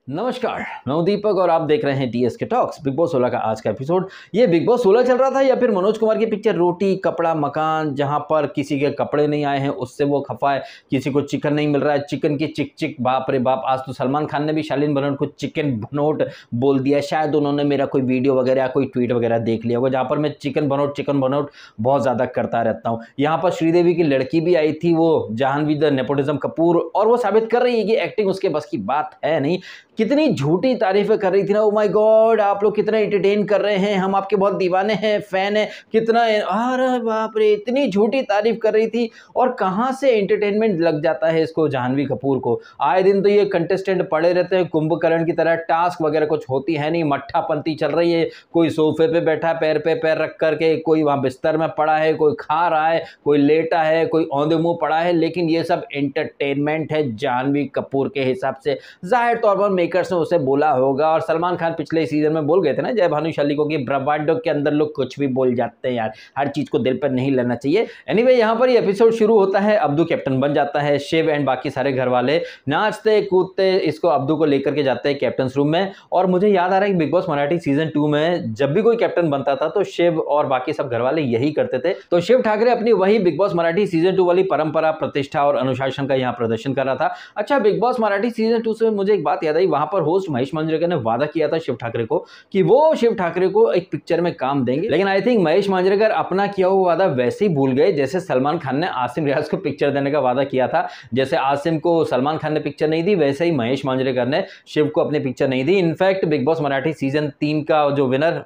नमस्कार, मैं हूं दीपक और आप देख रहे हैं टीएसके टॉक्स। बिग बॉस 16 का आज का एपिसोड। ये बिग बॉस 16 चल रहा था या फिर मनोज कुमार की पिक्चर रोटी कपड़ा मकान, जहां पर किसी के कपड़े नहीं आए हैं उससे वो खफा है, किसी को चिकन नहीं मिल रहा है, चिकन की चिक चिक, बाप रे बाप। आज तो सलमान खान ने भी शालीन बनोट को चिकन बनोट बोल दिया। शायद उन्होंने मेरा कोई वीडियो वगैरह या कोई ट्वीट वगैरह देख लिया होगा जहां पर मैं चिकन बनोट बहुत ज्यादा करता रहता हूँ। यहाँ पर श्रीदेवी की लड़की भी आई थी, वो जाह्नवी द नेपोटिज्म कपूर, और वो साबित कर रही है कि एक्टिंग उसके बस की बात है नहीं। कितनी झूठी तारीफें कर रही थी ना। ओ माय गॉड, आप लोग कितना एंटरटेन कर रहे हैं, हम आपके बहुत दीवाने हैं, फैन हैं, कितना, अरे बाप रे, इतनी झूठी तारीफ कर रही थी। और कहां से एंटरटेनमेंट लग जाता है इसको, जाह्नवी कपूर को। आए दिन तो ये कंटेस्टेंट पड़े रहते हैं कुंभकर्ण की तरह, टास्क वगैरह कुछ होती है नहीं, मट्ठापंती चल रही है। कोई सोफे पे बैठा है पैर पे पैर रख करके, कोई वहां बिस्तर में पड़ा है, कोई खा रहा है, कोई लेटा है, कोई औंधे मुंह पड़ा है। लेकिन ये सब एंटरटेनमेंट है जाह्नवी कपूर के हिसाब से। जाहिर तौर पर मेकर्स ने उसे बोला होगा। और सलमान खान पिछले सीजन में बोल गए थे ना जय भानुशाली को कि ब्रह्मांडों के अंदर लोग कुछ भी बोल जाते हैं यार, हर चीज को दिल पर नहीं लेना चाहिए। एनीवे, यहाँ पर ये एपिसोड शुरू होता है, अब्दू कैप्टन बन जाता है। शिव एंड बाकी सारे घर वाले नाचते कूदते इसको अब्दू को लेकर के जाते हैं कैप्टन रूम में। और मुझे याद आ रहा है कि बिग बॉस मराठी सीजन 2 में जब भी कोई कैप्टन बनता था तो शिव और बाकी सब घर वाले यही करते थे। तो शिव ठाकरे अपनी वही बिग बॉस मराठी सीजन 2 वाली परंपरा, प्रतिष्ठा और अनुशासन का यहाँ प्रदर्शन कर रहा था। अच्छा, बिग बॉस मराठी सीजन 2 से मुझे एक बात याद आई, वहां पर होस्ट महेश मांजरेकर ने वादा किया था शिव ठाकरे को कि वो शिव ठाकरे को एक पिक्चर में काम देंगे। लेकिन आई थिंक महेश मांजरेकर अपना किया हुआ वादा वैसे ही भूल गए जैसे सलमान खान ने आसिम रियाज को पिक्चर देने का वादा किया था। जैसे आसिम को सलमान खान ने पिक्चर नहीं दी, वैसे ही महेश मांजरेकर ने शिव को अपनी पिक्चर नहीं दी। In fact Big Boss Marathi season 3 का जो विनर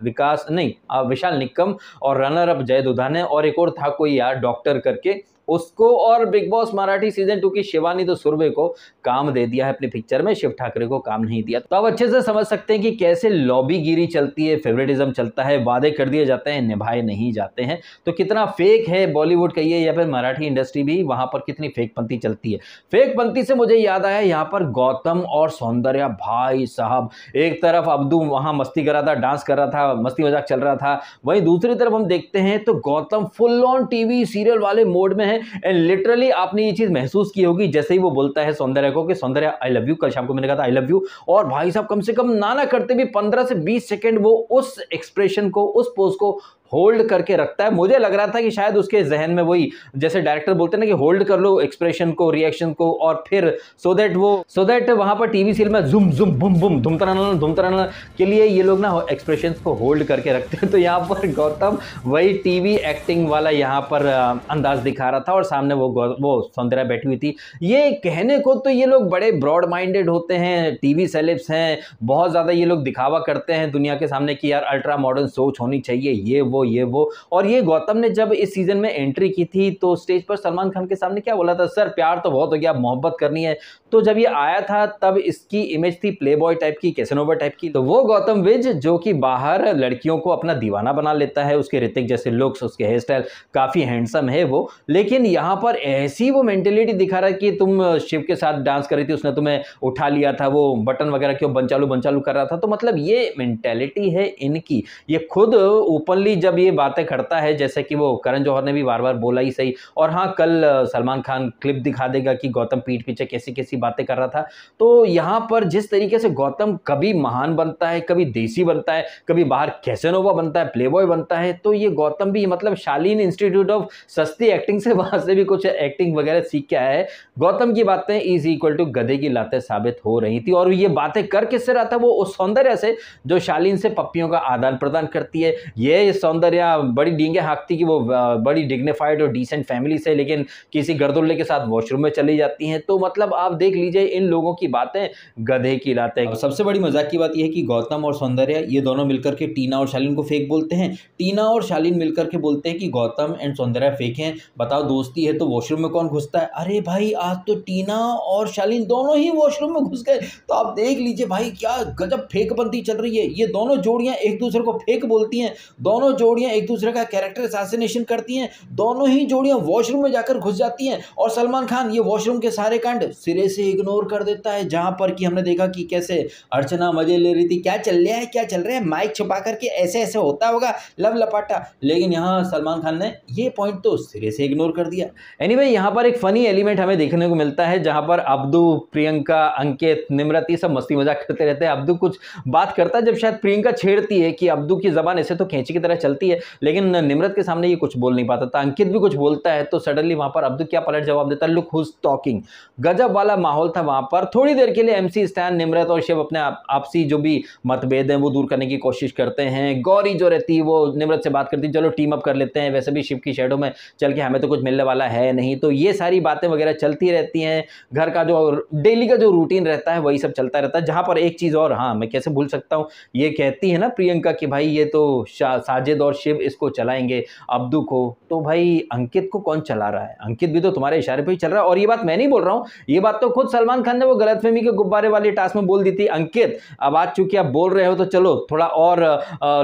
विशाल निक्कम और रनर अप जय दुधाने और एक और था कोई यार डॉक्टर करके, उसको और बिग बॉस मराठी सीजन 2 की शिवानी तो सुरभि को काम दे दिया है अपनी पिक्चर में, शिव ठाकरे को काम नहीं दिया। तो आप अच्छे से समझ सकते हैं कि कैसे लॉबीगिरी चलती है, फेवरेटिज्म चलता है, वादे कर दिए जाते हैं, निभाए नहीं जाते हैं। तो कितना फेक है बॉलीवुड कहिए या फिर मराठी इंडस्ट्री भी, वहां पर कितनी फेक पंथी चलती है। फेक पंथी से मुझे याद आया यहाँ पर गौतम और सौंदर्या, भाई साहब, एक तरफ अब्दू वहां मस्ती कर रहा था, डांस कर रहा था, मस्ती मजाक चल रहा था, वहीं दूसरी तरफ हम देखते हैं तो Gautam full on TV serial वाले मोड में है। एंड लिटरली आपने ये चीज महसूस की होगी जैसे ही वो बोलता है सौंदर्या को कि सौंदर्या आई लव यू, कल शाम को मैंने कहा था आई लव यू, और भाई साहब कम से कम ना करते भी 15 से 20 सेकंड वो उस एक्सप्रेशन को, उस पोज को होल्ड करके रखता है। मुझे लग रहा था कि शायद उसके जहन में वही, जैसे डायरेक्टर बोलते हैं ना कि होल्ड कर लो एक्सप्रेशन को, रिएक्शन को, और फिर सो दैट वहां पर टीवी सीरियल में जुम जुम बुम बुम धुम तराना के लिए ये लोग ना एक्सप्रेशंस को होल्ड करके रखते हैं। तो यहाँ पर गौतम वही टीवी एक्टिंग वाला यहाँ पर अंदाज दिखा रहा था और सामने वो सौंदर्या बैठी हुई थी। ये कहने को तो ये लोग बड़े ब्रॉड माइंडेड होते हैं, टीवी सेलेब्स हैं, बहुत ज्यादा ये लोग दिखावा करते हैं दुनिया के सामने कि यार अल्ट्रा मॉडर्न सोच होनी चाहिए, ये वो। और ये गौतम ने जब इस सीजन में एंट्री की थी तो स्टेज पर सलमान खान के सामने क्या बोला था, सर प्यार तो बहुत हो गया, मोहब्बत करनी है। तो जब ये आया था तब इसकी इमेज थी प्लेबॉय टाइप की, कैसेनोवा टाइप की। तो वो गौतम विज जो कि बाहर लड़कियों को अपना दीवाना बना लेता है, उसके ऋतिक जैसे लुक्स, उसके हेयर स्टाइल, काफी हैंडसम है वो। लेकिन यहां पर ऐसी वो मेंटेलिटी दिखा रहा है कि तुम शिव के साथ डांस कर रही थी, उसने तुम्हें उठा लिया था, वो बटन वगैरह क्यों बंचालू कर रहा था। तो मतलब ये मेंटेलिटी है इनकी। ये खुद ओपनली जब ये बातें करता है, जैसे कि वो करण जौहर ने भी बार बार बोला ही सही, और हाँ कल सलमान खान क्लिप दिखा देगा कि गौतम पीठ पीछे कैसी कैसी बातें कर रहा था। तो यहाँ पर जिस तरीके से गौतम कभी महान बनता है, कभी देसी बनता है, कभी बाहर कैसेनोवा बनता है, प्लेबॉय बनता है, तो ये गौतम भी मतलब शालीन इंस्टीट्यूट ऑफ सस्ती एक्टिंग से वहां से भी कुछ एक्टिंग वगैरह सीख के आया है। गौतम की बातें इज इक्वल टू गधे की लातें साबित हो रही थी। और ये बातें कर किससे रहा था, वो उस सौंदर्या से जो शालीन से पप्पियों का आदान प्रदान करती है। ये सौंदर्या बड़ी डींगे हाँकती कि वो बड़ी डिग्निफाइड और डिसेंट फैमिली से, लेकिन किसी गर्दुल्ले के साथ वॉशरूम में चली जाती हैं। तो मतलब आप देख लीजिए इन लोगों की बातें गधे की लातें। सबसे बड़ी मजाक की बात यह है कि गौतम और सौंदर्या ये दोनों मिलकर के टीना और शालीन को फेक बोलते हैं। टीना और शालीन मिलकर के बोलते हैं कि गौतम एंड सौंदर्या फेक हैं। बताओ दोस्ती है तो वॉशरूम में कौन घुसता है? अरे भाई आज तो टीना और शालीन दोनों ही वॉशरूम में घुस गए। तो आप देख लीजिए भाई क्या गजब फेकबंदी चल रही है। ये दोनों जोड़ियां एक दूसरे को फेक बोलती हैं, दोनों जोड़ियां एक दूसरे का कैरेक्टर असैसिनेशन करती हैं, दोनों ही जोड़ियां वॉशरूम में जाकर घुस जाती हैं और सलमान खान ये वॉशरूम के सारे कांड सिरे से इग्नोर कर देता है। जहां पर कि हमने देखा कि कैसे अर्चना मजे ले रही थी, क्या चल रहा है क्या चल रहा है, माइक छुपा करके ऐसे ऐसे होता होगा लव लपाटा, लेकिन यहाँ सलमान खान ने ये पॉइंट तो सिरे से इग्नोर कर दिया। एनीवे यहाँ पर एक फनी एलिमेंट हमें देखने को मिलता है जहां पर अब्दू, प्रियंका, अंकित, निम्रत ये सब मस्ती मजाक करते रहते हैं। अब्दू कुछ बात करता है जब शायद प्रियंका छेड़ती है कि अब्दू की जबान ऐसे तो कैंची की तरह चलती है, लेकिन निम्रत के सामने ये कुछ बोल नहीं पाता था। अंकित भी कुछ बोलता है तो सडनली वहां पर अब्दू क्या पलट जवाब देता है, लुक हुज टॉकिंग। गजब वाला माहौल था वहां पर। थोड़ी देर के लिए एमसी स्टैन, निम्रत और शिव अपने आपसी जो भी मतभेद हैं वो दूर करने की कोशिश करते हैं। गौरी जो रहती है वो निम्रत से बात करती है, चलो टीम अप कर लेते हैं, वैसे भी शिव की शेडो में चल के हमें तो कुछ मिलने वाला है नहीं। तो ये सारी बातें वगैरह चलती रहती हैं। घर का जो डेली का जो रूटीन रहता है वही सब चलता रहता है। जहां पर एक चीज और, हाँ मैं कैसे भूल सकता हूँ, ये कहती है ना प्रियंका कि भाई ये तो साजिद और शिव इसको चलाएंगे अब्दू को, तो भाई अंकित को कौन चला रहा है? अंकित भी तो तुम्हारे इशारे पे ही चल रहा है। और ये बात मैं नहीं बोल रहा हूँ, ये बात तो खुद सलमान खान ने वो गलतफहमी के गुब्बारे वाली टास्क में बोल दी थी। अंकित अब आज चूंकि आप बोल रहे हो तो चलो थोड़ा और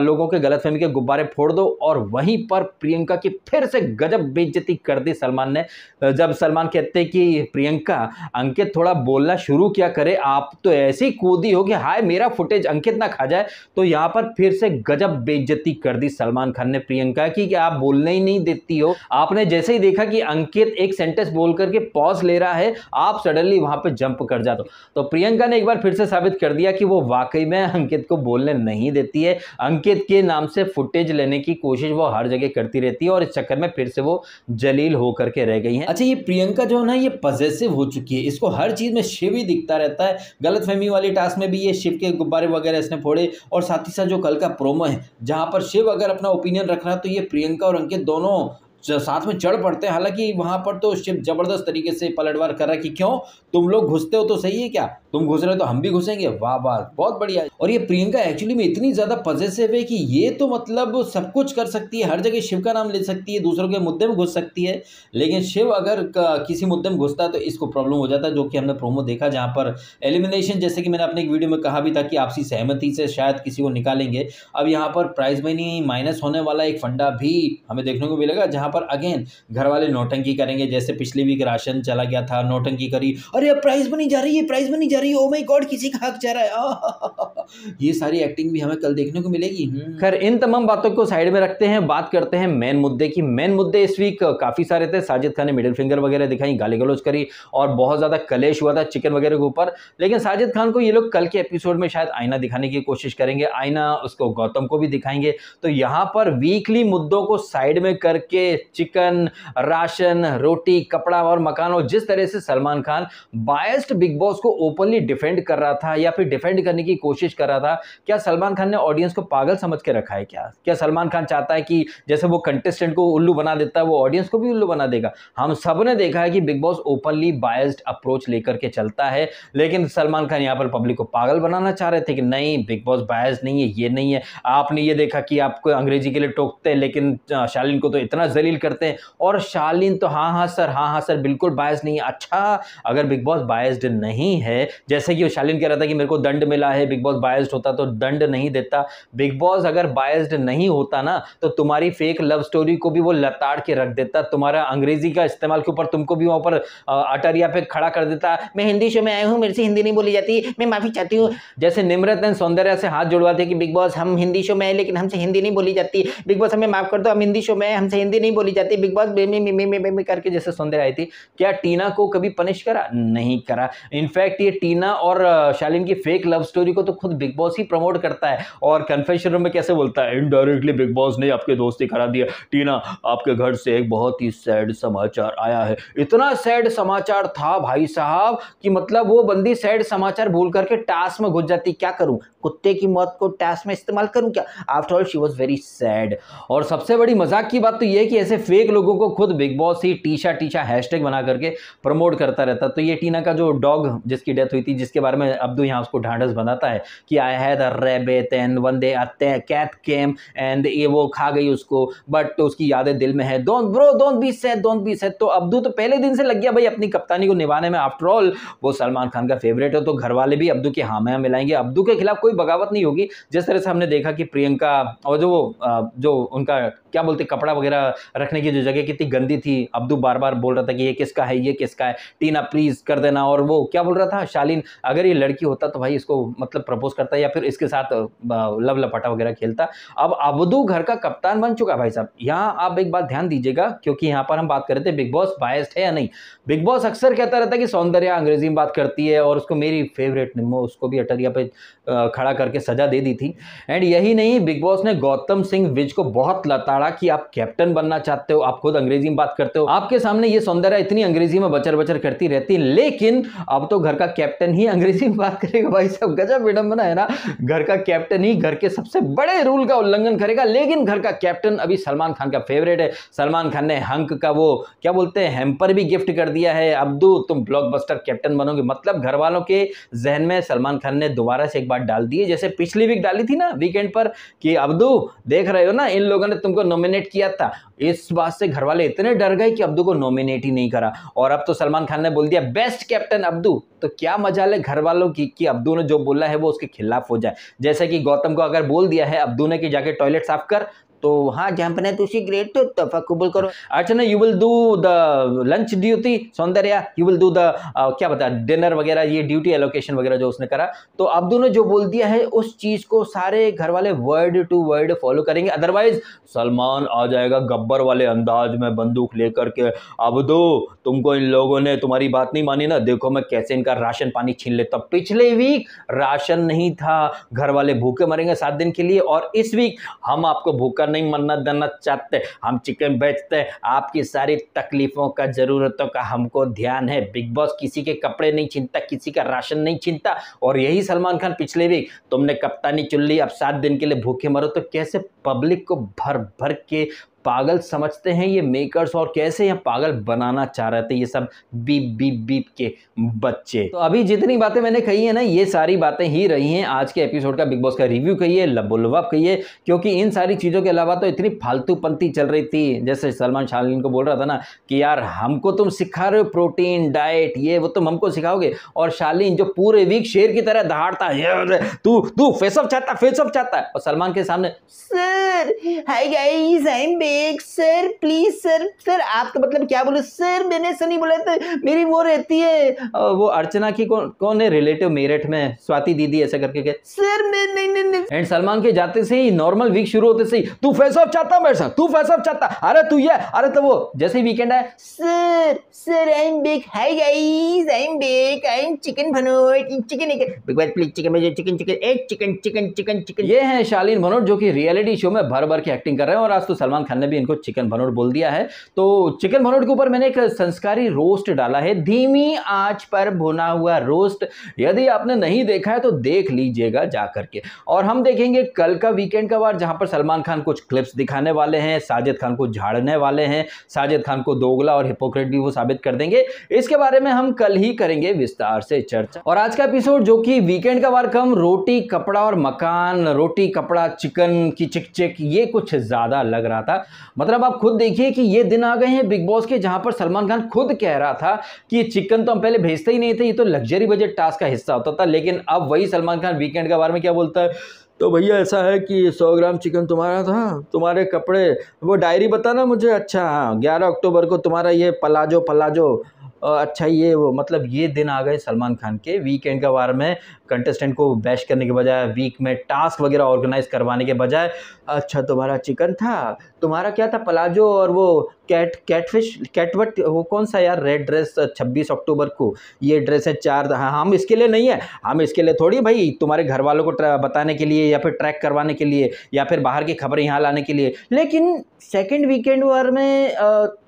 लोगों के गलतफहमी के गुब्बारे फोड़ दो। और वहीं पर प्रियंका की फिर से गजब बेइज्जती कर दी सलमान ने। जब सलमान कहते कि प्रियंका अंकित थोड़ा बोलना शुरू किया करे, आप तो ऐसी कूदी हो कि हाय मेरा फुटेज अंकित ना खा जाए, तो यहां पर फिर से गजब बेइज्जती कर दी सलमान खान ने प्रियंका की कि आप बोलने ही नहीं देती हो। आपने जैसे ही देखा कि अंकित एक सेंटेंस बोल करके पॉज ले रहा है, आप सडनली वहां पे जंप कर जाते हो। तो प्रियंका ने एक बार फिर से साबित कर दिया कि वो वाकई में अंकित को बोलने नहीं देती है। अंकित के नाम से फुटेज लेने की कोशिश वो हर जगह करती रहती है और इस चक्कर में फिर से वो जलील होकर के रह गई है। अच्छा, ये प्रियंका जो है ना ये पॉसेसिव हो चुकी है, इसको हर चीज में शिव ही दिखता रहता है। गलतफहमी वाली टास्क में भी ये शिव के गुब्बारे वगैरह इसने फोड़े, और साथ ही साथ जो कल का प्रोमो है जहां पर शिव अगर अपना ओपिनियन रख रहा है तो ये प्रियंका और अंकित दोनों साथ में चढ़ पड़ते हैं। हालांकि वहां पर तो शिव जबरदस्त तरीके से पलटवार कर रहा है कि क्यों तुम लोग घुसते हो तो सही है, क्या तुम घुस रहे हो तो हम भी घुसेंगे, वाह वाह बहुत बढ़िया। और ये प्रियंका एक्चुअली में इतनी ज्यादा पॉसेसिव है कि ये तो मतलब सब कुछ कर सकती है, हर जगह शिव का नाम ले सकती है, दूसरों के मुद्दे में घुस सकती है, लेकिन शिव अगर किसी मुद्दे में घुसता है तो इसको प्रॉब्लम हो जाता है, जो कि हमने प्रोमो देखा जहां पर एलिमिनेशन, जैसे कि मैंने अपने एक वीडियो में कहा भी था कि आपसी सहमति से शायद किसी को निकालेंगे। अब यहाँ पर प्राइज मनी माइनस होने वाला एक फंडा भी हमें देखने को मिलेगा, जहां पर अगेन घर वाले नौटंकी करेंगे। जैसे पिछली वीक राशन चला गया था, नौटंकी करी, अरे अब प्राइस बनी जा रही है, प्राइस बनी जा रही है, ओ माय गॉड किसी का हक जा रहा है। ये सारी एक्टिंग भी हमें कल देखने को मिलेगी। खैर इन तमाम बातों को साइड में रखते हैं, बात करते हैं मेन मुद्दे की। मेन मुद्दे इस वीक काफी सारे थे। साजिद खान ने मिडिल फिंगर वगैरह दिखाई, गाली गलौज करी और बहुत ज्यादा कलेश हुआ था चिकन वगैरह के ऊपर। लेकिन साजिद खान को ये लोग कल के एपिसोड में शायद आईना दिखाने की कोशिश करेंगे, आईना उसको गौतम को भी दिखाएंगे। तो यहाँ पर वीकली मुद्दों को साइड में करके चिकन, राशन, रोटी, कपड़ा और मकान, और जिस तरह से Salman Khan biased big boss को ओपनली डिफेंड कर रहा था या फिर डिफेंड करने की कोशिश कर रहा था, क्या सलमान खान ने ऑडियंस को पागल समझ के रखा है? क्या सलमान खान चाहता है कि जैसे वो कंटेस्टेंट को उल्लू बना देता है वो ऑडियंस को भी उल्लू बना देगा? हम सब ने देखा है कि big boss openly biased approach लेकर के चलता है, लेकिन सलमान खान यहाँ पर पब्लिक को पागल बनाना चाह रहे थे कि नहीं बिग बॉस बायस्ड नहीं है, ये नहीं है। आपने ये देखा कि आपको अंग्रेजी के लिए टोकते हैं लेकिन शालीन को तो इतना जलील करते हैं, और शालीन तो हाँ सर बिल्कुल बायस्ड नहीं है। अच्छा, अगर बिग बॉस बायस्ड नहीं है, जैसे कि शालीन कह रहा था कि मेरे को दंड मिला है, बिग बॉस बायस्ड होता तो दंड नहीं देता। बिग बॉस अगर बायस्ड नहीं होता ना तो तुम्हारी फेक लव स्टोरी को भी वो लताड़ के रख देता, तुम्हारा अंग्रेजी का इस्तेमाल के ऊपर तुमको भी वहां पर अटरिया पे खड़ा कर देता। मैं हिंदी शो में आया हूं, मेरे से हिंदी नहीं बोली जाती, मैं माफी चाहती हूँ। जैसे निम्रत ने सौंदर्या से हाथ जोड़वाते कि बिग बॉस हम हिंदी शो में आए लेकिन हमसे हिंदी नहीं बोली जाती, बिग बॉस हमें माफ कर दो, हम हिंदी शो में हमसे हिंदी नहीं बोली जाती, बिग बॉस में करके जैसे सौंदर्या आई थी। क्या टीना को कभी पनिश करा? नहीं करा। इनफैक्ट ये टीना और शालीन की फेक लव स्टोरी को तो खुद बिग बॉस ही प्रमोट करता है, और कन्फेशन रूम में कैसे बोलता है, इनडायरेक्टली बिग बॉस ने आपके दोस्ती करा दिया। टीना, आपके घर से एक बहुत ही सैड समाचार आया है। इतना सैड समाचार था भाई साहब कि मतलब वो बंदी सैड समाचार भूल करके टास्क में घुस जाती। क्या करूं, कुत्ते की मौत को टास्क में इस्तेमाल करूं क्या? After all she was very sad. और सबसे बड़ी मजाक की बात तो ये है कि ऐसे फेक लोगों को खुद बिग बॉस ही टीशा हैशटैग बना करके प्रमोट करता रहता। तो ये टीना का जो डॉग जिसकी डेथ डेथ हुई थी, जिसके बारे में अब्दू यहाँ उसको ढांढस बनाता है कि I had a rabbit and one day a cat came and ये वो खा गई उसको, बट उसकी यादें दिल में है। Don't be sad, don't be sad. तो अब्दू तो पहले दिन से लग गया भाई अपनी कप्तानी को निभाने में। आफ्टर ऑल वो सलमान खान का फेवरेट है, तो घर वाले भी अब्दू के हामिया मिलाएंगे। अब्दू के खिलाफ कोई बगावत नहीं होगी। जिस तरह से हमने देखा कि प्रियंका और जो उनका क्या बोलते कपड़ा वगैरह रखने की जो जगह कितनी गंदी थी, अब्दू बार बार बोल रहा था कि ये किसका है, ये किसका है, टीना प्लीज कर देना। और वो क्या बोल रहा था शालीन, अगर ये लड़की होता तो भाई इसको मतलब प्रपोज करता या फिर इसके साथ लव लपाटा वगैरह खेलता। अब अब्दू घर का कप्तान बन चुका भाई साहब। यहाँ आप एक बात ध्यान दीजिएगा, क्योंकि यहाँ पर हम बात कर रहे थे बिग बॉस बायस्ड है या नहीं। बिग बॉस अक्सर कहता रहता है कि सौंदर्या अंग्रेजी में बात करती है, और उसको मेरी फेवरेट निम्मो उसको भी अटरिया पे खड़ा करके सजा दे दी थी। एंड यही नहीं, बिग बॉस ने गौतम सिंह विज को बहुत लताड़ा कि आप कैप्टन बनना चाहते हो, आप खुद अंग्रेजी में बात करते हो, आपके सामने ये सौंदर्या इतनी अंग्रेजी में बचर बचर करती रहती, लेकिन अब तो घर का कैप्टन ही अंग्रेजी में बात करेगा। भाई साहब गजब विडंबना है ना। घर का कैप्टन ही घर के सबसे बड़े रूल का उल्लंघन करेगा, लेकिन घर का कैप्टन अभी सलमान खान का फेवरेट है। सलमान खान ने हंक का वो क्या बोलते हैं हेम्पर भी गिफ्ट कर दिया है। अब्दू तुम ब्लॉकबस्टर कैप्टन बनोगे, मतलब घर वालों के जहन में सलमान खान ने दोबारा से एक बात डाल दी है, जैसे पिछली वीक डाली थी ना वीकेंड पर कि अब्दू देख रहे हो ना इन लोगों ने तुमको नॉमिनेट किया था। इस बात से घर वाले इतने डर गए कि अब्दू को नॉमिनेट ही नहीं करा, और अब तो सलमान खान ने बोल दिया बेस्ट कैप्टन अब्दू। तो क्या मजाल है घर वालों की कि अब्दू ने जो बोला है वो उसके खिलाफ हो जाए। जैसे कि गौतम को अगर बोल दिया है अब्दू ने कि जाके टॉयलेट साफ कर, तो हाँ जहाँ पर तुसी ग्रेट तो तफा कबूल करो। Archana you will do the lunch duty, Soundarya you will do the क्या बता डिनर वगैरह, ये ड्यूटी एलोकेशन वगैरह जो उसने करा। तो अब्दू ने जो बोल दिया है उस चीज को सारे घर वाले वर्ड टू वर्ड फॉलो करेंगे, अदरवाइज सलमान आ जाएगा गब्बर वाले अंदाज में बंदूक लेकर के, अब्दू तुमको इन लोगों ने तुम्हारी बात नहीं मानी ना, देखो मैं कैसे इनका राशन पानी छीन लेता हूं। पिछले वीक राशन नहीं था, घर वाले भूखे मरेंगे 7 दिन के लिए, और इस वीक हम आपको भूखा नहीं मरना देना चाहते, हम चिकन बेचते हैं, आपकी सारी तकलीफों का जरूरतों का हमको ध्यान है। बिग बॉस किसी के कपड़े नहीं छीनता, किसी का राशन नहीं छीनता। और यही सलमान खान पिछले वीक तुमने कप्तानी चुन ली, अब 7 दिन के लिए भूखे मरो। तो कैसे पब्लिक को भर भर के पागल समझते हैं ये मेकर्स, और कैसे यहाँ पागल बनाना चाह रहे थे ये सब बीप बीप बीप के बच्चे। तो अभी जितनी बातें मैंने कही है ना, ये सारी बातें ही रही हैं आज के एपिसोड का बिग बॉस का रिव्यू कहिए, लबोलवाब कहिए, क्योंकि इन सारी चीज़ों के अलावा तो इतनी फालतू पंती चल रही थी। जैसे सलमान शालीन को बोल रहा था ना कि यार हमको तुम सिखा रहे हो प्रोटीन डाइट, ये वो तुम हमको सिखाओगे, और शालीन जो पूरे वीक शेर की तरह दहाड़ता है तू फेसअप चाहता है, और सलमान के सामने sir hi guys I M sir please sir आप तो मतलब क्या बोले सर, मैंने ऐसा नहीं बोला था, मेरी वो रहती है वो अर्चना की कौन है रिलेटिव मेरठ में, स्वाति दीदी, ऐसा करके सर मैं नहीं। एंड सलमान के जाते से ही नॉर्मल वीक शुरू होते से ही तू फेस ऑफ चाहता मेरे साथ, तू फेस ऑफ चाहता, अरे तू ये अरे तो वो, जैसे ही वीकेंड आया sir I am back, hi guys I am back, I am chicken Bhanot, chicken Bigg Boss please chicken मुझे चिकन। ये है शालीन भनोट जो कि रियलिटी शो में भर भर के एक्टिंग कर रहे हैं, और आज तो सलमान खान ने भी इनको चिकन भनोट बोल दिया है। तो चिकन भनोट के ऊपर मैंने एक संस्कारी रोस्ट डाला है, धीमी आंच पर भुना हुआ रोस्ट। यदि आपने नहीं देखा है तो देख लीजिएगा जा करके। और हम देखेंगे कल का वीकेंड का वार, जहां पर सलमान खान कुछ क्लिप्स दिखाने वाले हैं, साजिद खान को झाड़ने वाले हैं, साजिद खान को दोगला और हिपोक्रेट भी वो साबित कर देंगे। इसके बारे में हम कल ही करेंगे विस्तार से चर्चा। और आज का एपिसोड जो कि वीकेंड का वार कम रोटी कपड़ा और मकान, रोटी कपड़ा चिकन की चिक ये कुछ ज्यादा लग रहा था। मतलब आप खुद देखिए कि ये दिन आ गए हैं बिग बॉस के जहां पर सलमान खान खुद कह रहा था कि चिकन तो हम पहले भेजते ही नहीं थे, ये तो लग्जरी बजट टास्क का हिस्सा होता था, लेकिन अब वही सलमान खान वीकेंड के बारे में क्या बोलता है, तो भैया ऐसा है कि 100 ग्राम चिकन तुम्हारा था, तुम्हारे कपड़े वो डायरी बताना मुझे, अच्छा हाँ 11 अक्टूबर को तुम्हारा ये पलाजो अच्छा ये वो, मतलब ये दिन आ गए सलमान खान के वीकेंड का वार में कंटेस्टेंट को बैश करने के बजाय, वीक में टास्क वगैरह ऑर्गेनाइज करवाने के बजाय, अच्छा तुम्हारा चिकन था, तुम्हारा क्या था पलाजो और वो कैटवट वो कौन सा यार रेड ड्रेस 26 अक्टूबर को ये ड्रेस है 4, हाँ हम इसके लिए नहीं है, हम इसके लिए थोड़ी भाई तुम्हारे घर वालों को बताने के लिए या फिर ट्रैक करवाने के लिए या फिर बाहर की खबरें यहाँ लाने के लिए। लेकिन सेकंड वीकेंड वार में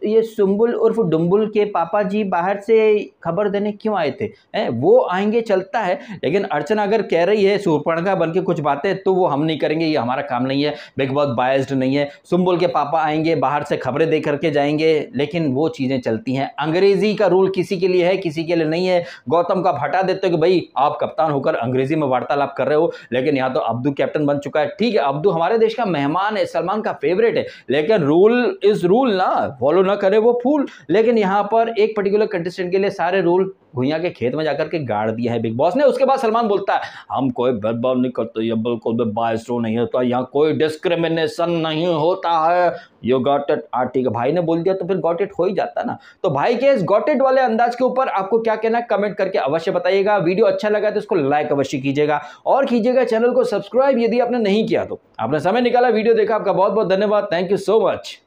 ये सुम्बुल उर्फ डुम्बुल के पापा जी बाहर से खबर देने क्यों आए थे? वो आएंगे चलता है, लेकिन अर्चना अगर कह रही है शूर्पणखा बन के कुछ बातें तो वो हम नहीं करेंगे, ये हमारा काम नहीं है, बिग बॉस बायस्ड नहीं है। सुम्बुल के पापा आएंगे, बाहर से खबरें दे करके जाएंगे, लेकिन वो चीजें चलती हैं। अंग्रेजी का रूल किसी के लिए है, किसी के लिए नहीं है। गौतम का हटा देते हो कि भाई आप कप्तान होकर अंग्रेजी में वार्तालाप कर रहे हो, लेकिन यहाँ तो अब्दू कैप्टन बन चुका है। ठीक है, अब्दू हमारे देश का मेहमान है, सलमान का फेवरेट है, लेकिन रूल इज रूल ना, फॉलो ना करे वो फूल। लेकिन यहाँ पर एक पर्टिकुलर कंटेस्टेंट के लिए सारे रूल भुइयां के खेत में जाकर के गाड़ दिया है बिग बॉस ने। उसके बाद सलमान बोलता है हम कोई भेदभाव नहीं करते, ये बिल्कुल भी बायस्ड नहीं होता, यहाँ कोई डिस्क्रिमिनेशन नहीं होता है, यू गॉट इट। ठीक है, भाई ने बोल दिया तो फिर गॉट इट हो ही जाता ना। तो भाई के इस गॉट इट वाले अंदाज के ऊपर आपको क्या कहना है कमेंट करके अवश्य बताइएगा। वीडियो अच्छा लगा तो इसको लाइक अवश्य कीजिएगा और कीजिएगा चैनल को सब्सक्राइब यदि आपने नहीं किया तो। आपने समय निकाला, वीडियो देखा, आपका बहुत बहुत धन्यवाद। Thank you so much.